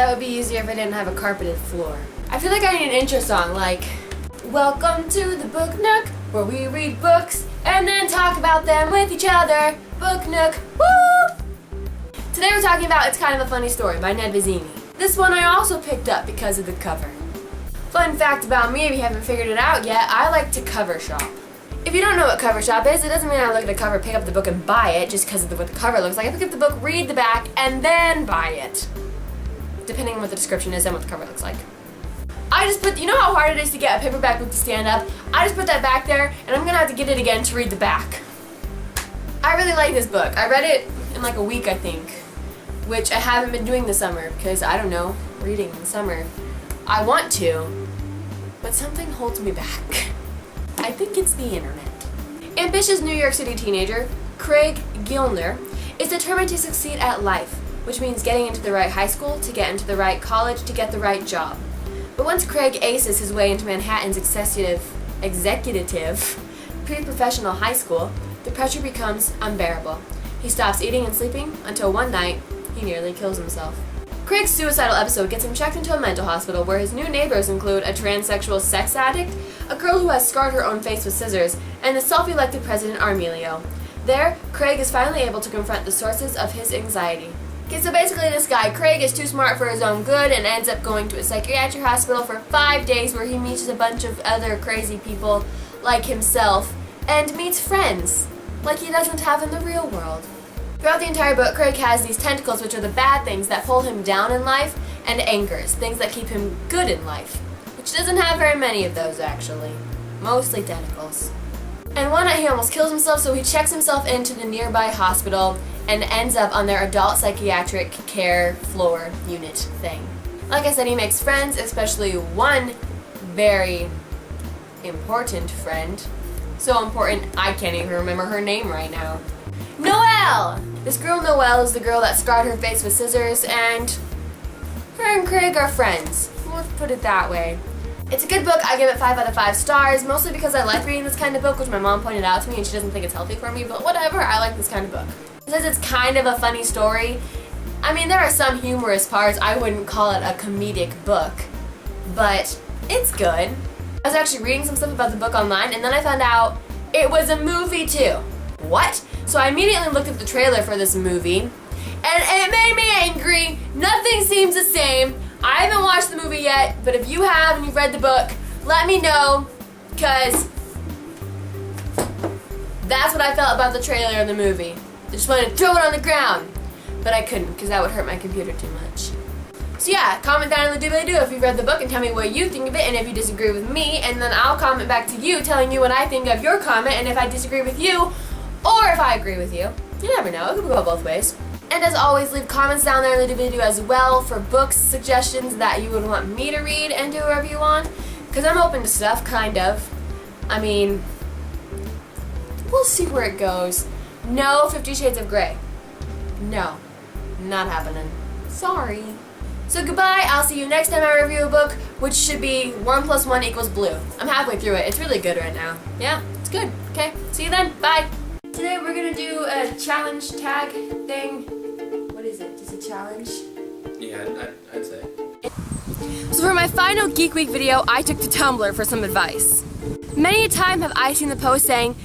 That would be easier if I didn't have a carpeted floor. I feel like I need an intro song like, welcome to the Book Nook, where we read books and then talk about them with each other. Book Nook, woo! Today we're talking about It's Kind of a Funny Story by Ned Vizzini. This one I also picked up because of the cover. Fun fact about me, if you haven't figured it out yet, I like to cover shop. If you don't know what cover shop is, it doesn't mean I look at a cover, pick up the book, and buy it just because of what the cover looks like. I pick up the book, read the back, and then buy it. Depending on what the description is and what the cover looks like. I just put, you know how hard it is to get a paperback book to stand up? I just put that back there, and I'm gonna have to get it again to read the back. I really like this book. I read it in like a week, I think, which I haven't been doing this summer because, I don't know, reading in the summer. I want to, but something holds me back. I think it's the internet. Ambitious New York City teenager, Craig Gilner, is determined to succeed at life, which means getting into the right high school, to get into the right college, to get the right job. But once Craig aces his way into Manhattan's executive pre-professional high school, the pressure becomes unbearable. He stops eating and sleeping until one night, he nearly kills himself. Craig's suicidal episode gets him checked into a mental hospital where his new neighbors include a transsexual sex addict, a girl who has scarred her own face with scissors, and the self-elected president Armelio. There, Craig is finally able to confront the sources of his anxiety. Okay, so basically this guy, Craig, is too smart for his own good and ends up going to a psychiatric hospital for 5 days where he meets a bunch of other crazy people like himself and meets friends like he doesn't have in the real world. Throughout the entire book, Craig has these tentacles, which are the bad things that pull him down in life, and anchors, things that keep him good in life, which doesn't have very many of those, actually. Mostly tentacles. And one night he almost kills himself, so he checks himself into the nearby hospital and ends up on their adult psychiatric care floor unit thing. Like I said, he makes friends, especially one very important friend. So important, I can't even remember her name right now. Noelle! This girl Noelle is the girl that scarred her face with scissors, and her and Craig are friends. Let's put it that way. It's a good book. I give it 5 out of 5 stars, mostly because I like reading this kind of book, which my mom pointed out to me, and she doesn't think it's healthy for me, but whatever, I like this kind of book. It says it's kind of a funny story. I mean, there are some humorous parts. I wouldn't call it a comedic book, but it's good. I was actually reading some stuff about the book online, and then I found out it was a movie too. What? So I immediately looked at the trailer for this movie, and it made me angry. Nothing seems the same. I haven't watched the movie yet, but if you have and you've read the book, let me know, because that's what I felt about the trailer of the movie. I just wanted to throw it on the ground, but I couldn't because that would hurt my computer too much. So yeah, comment down in the doobly-doo if you've read the book and tell me what you think of it and if you disagree with me, and then I'll comment back to you telling you what I think of your comment and if I disagree with you or if I agree with you. You never know, it could go both ways. And as always, leave comments down there in the doobly-doo as well for books, suggestions that you would want me to read and do a review on, because I'm open to stuff, kind of. I mean, we'll see where it goes. No 50 Shades of Grey. No, not happening. Sorry. So goodbye, I'll see you next time I review a book, which should be 1 + 1 = blue. I'm halfway through it. It's really good right now. Yeah, it's good. Okay, see you then. Bye. Today we're gonna do a challenge tag thing. What is it? Is it a challenge? Yeah, I'd say. So for my final Geek Week video, I took to Tumblr for some advice. Many a time have I seen the post saying,